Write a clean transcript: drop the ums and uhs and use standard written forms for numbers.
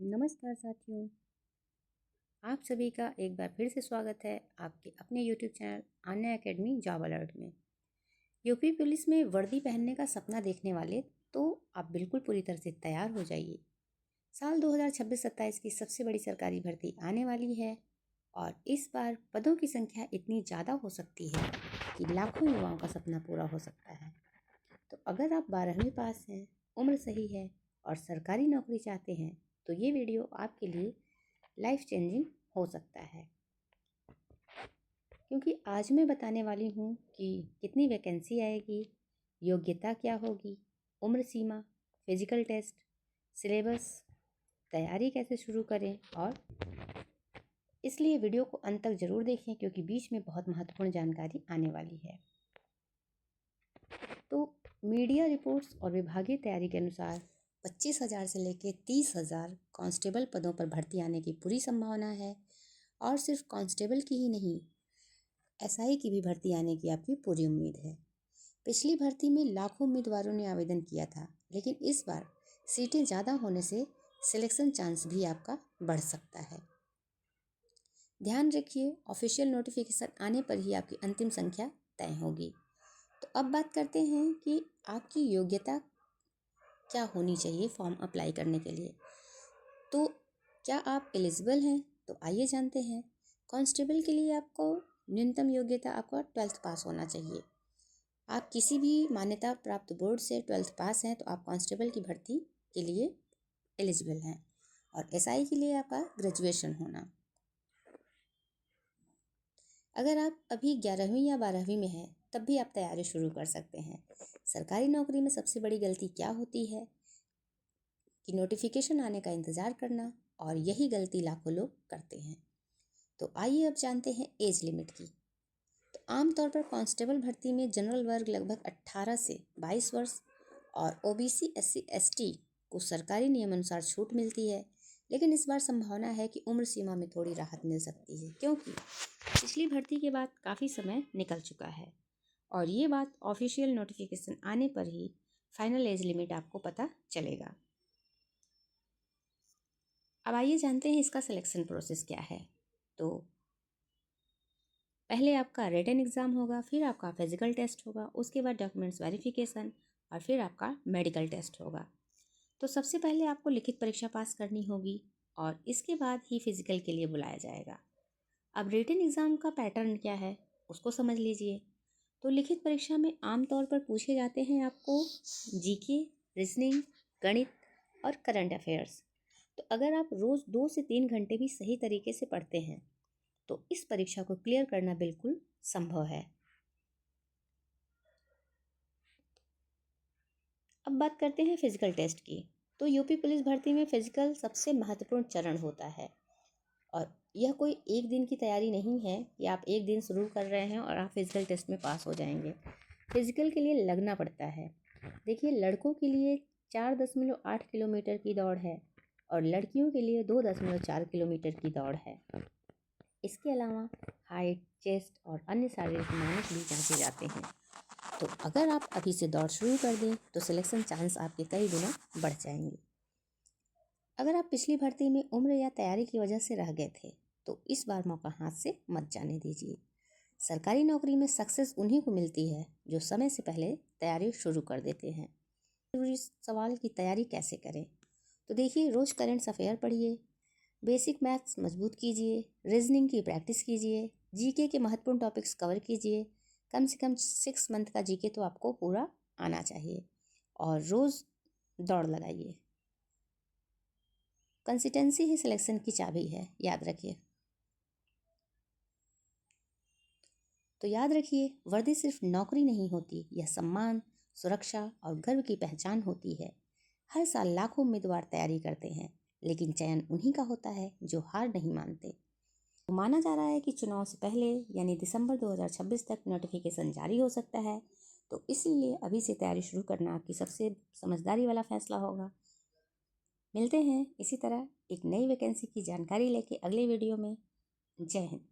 नमस्कार साथियों, आप सभी का एक बार फिर से स्वागत है आपके अपने YouTube channel Anya academy job alert में। यूपी पुलिस में वर्दी पहनने का सपना देखने वाले तो आप बिल्कुल पूरी तरह से तैयार हो जाइए। साल 2026-27 की सबसे बड़ी सरकारी भर्ती आने वाली है और इस बार पदों की संख्या इतनी ज़्यादा हो सकती है कि लाखों युवाओं का सपना पूरा हो सकता है। तो अगर आप 12वीं पास हैं, उम्र सही है और सरकारी नौकरी चाहते हैं तो ये वीडियो आपके लिए लाइफ चेंजिंग हो सकता है, क्योंकि आज मैं बताने वाली हूँ कि कितनी वैकेंसी आएगी, योग्यता क्या होगी, उम्र सीमा, फिजिकल टेस्ट, सिलेबस, तैयारी कैसे शुरू करें। और इसलिए वीडियो को अंत तक ज़रूर देखें क्योंकि बीच में बहुत महत्वपूर्ण जानकारी आने वाली है। तो मीडिया रिपोर्ट्स और विभागीय तैयारी के अनुसार 25,000 से लेकर 30,000 कांस्टेबल पदों पर भर्ती आने की पूरी संभावना है। और सिर्फ कांस्टेबल की ही नहीं, एसआई की भी भर्ती आने की आपकी पूरी उम्मीद है। पिछली भर्ती में लाखों उम्मीदवारों ने आवेदन किया था, लेकिन इस बार सीटें ज़्यादा होने से सिलेक्शन चांस भी आपका बढ़ सकता है। ध्यान रखिए, ऑफिशियल नोटिफिकेशन आने पर ही आपकी अंतिम संख्या तय होगी। तो अब बात करते हैं कि आपकी योग्यता क्या होनी चाहिए फॉर्म अप्लाई करने के लिए। तो क्या आप एलिजिबल हैं? तो आइए जानते हैं। कांस्टेबल के लिए आपको न्यूनतम योग्यता आपका 12th पास होना चाहिए। आप किसी भी मान्यता प्राप्त बोर्ड से 12th पास हैं तो आप कांस्टेबल की भर्ती के लिए एलिजिबल हैं। और एसआई के लिए आपका ग्रेजुएशन होना। अगर आप अभी 11वीं या 12वीं में हैं तब भी आप तैयारी शुरू कर सकते हैं। सरकारी नौकरी में सबसे बड़ी गलती क्या होती है कि नोटिफिकेशन आने का इंतज़ार करना, और यही गलती लाखों लोग करते हैं। तो आइए अब जानते हैं एज लिमिट की। तो आमतौर पर कांस्टेबल भर्ती में जनरल वर्ग लगभग 18 से 22 वर्ष और ओबीसी एससी एसटी को सरकारी नियमानुसार छूट मिलती है। लेकिन इस बार संभावना है कि उम्र सीमा में थोड़ी राहत मिल सकती है, क्योंकि पिछली भर्ती के बाद काफ़ी समय निकल चुका है और ये बात ऑफिशियल नोटिफिकेशन आने पर ही फाइनल एज लिमिट आपको पता चलेगा। अब आइए जानते हैं इसका सिलेक्शन प्रोसेस क्या है। तो पहले आपका रिटन एग्ज़ाम होगा, फिर आपका फिजिकल टेस्ट होगा, उसके बाद डॉक्यूमेंट्स वेरिफिकेशन और फिर आपका मेडिकल टेस्ट होगा। तो सबसे पहले आपको लिखित परीक्षा पास करनी होगी और इसके बाद ही फिजिकल के लिए बुलाया जाएगा। अब रिटन एग्ज़ाम का पैटर्न क्या है उसको समझ लीजिए। तो लिखित परीक्षा में आमतौर पर पूछे जाते हैं आपको जीके, रीजनिंग, गणित और करंट अफेयर्स। तो अगर आप रोज़ 2 से 3 घंटे भी सही तरीके से पढ़ते हैं तो इस परीक्षा को क्लियर करना बिल्कुल संभव है। अब बात करते हैं फिजिकल टेस्ट की। तो यूपी पुलिस भर्ती में फिजिकल सबसे महत्वपूर्ण चरण होता है और यह कोई एक दिन की तैयारी नहीं है कि आप एक दिन शुरू कर रहे हैं और आप फिजिकल टेस्ट में पास हो जाएंगे। फिजिकल के लिए लगना पड़ता है। देखिए, लड़कों के लिए 4.8 किलोमीटर की दौड़ है और लड़कियों के लिए 2.4 किलोमीटर की दौड़ है। इसके अलावा हाइट, चेस्ट और अन्य शारीरिक मानक भी जांचे जाते हैं। तो अगर आप अभी से दौड़ शुरू कर दें तो सिलेक्शन चांस आपके कई गुना बढ़ जाएंगे। अगर आप पिछली भर्ती में उम्र या तैयारी की वजह से रह गए थे तो इस बार मौका हाथ से मत जाने दीजिए। सरकारी नौकरी में सक्सेस उन्हीं को मिलती है जो समय से पहले तैयारी शुरू कर देते हैं। जरूरी सवाल की तैयारी कैसे करें? तो देखिए, रोज़ करंट अफेयर पढ़िए, बेसिक मैथ्स मजबूत कीजिए, रीजनिंग की प्रैक्टिस कीजिए, जीके के महत्वपूर्ण टॉपिक्स कवर कीजिए। कम से कम 6 मंथ का जीके तो आपको पूरा आना चाहिए और रोज़ दौड़ लगाइए। कंसिस्टेंसी ही सिलेक्शन की चाबी है, याद रखिए। तो याद रखिए, वर्दी सिर्फ नौकरी नहीं होती, यह सम्मान, सुरक्षा और गर्व की पहचान होती है। हर साल लाखों उम्मीदवार तैयारी करते हैं, लेकिन चयन उन्हीं का होता है जो हार नहीं मानते। तो माना जा रहा है कि चुनाव से पहले यानी दिसंबर 2026 तक नोटिफिकेशन जारी हो सकता है। तो इसीलिए अभी से तैयारी शुरू करना आपकी सबसे समझदारी वाला फैसला होगा। मिलते हैं इसी तरह एक नई वैकेंसी की जानकारी लेके अगले वीडियो में। जय हिंद।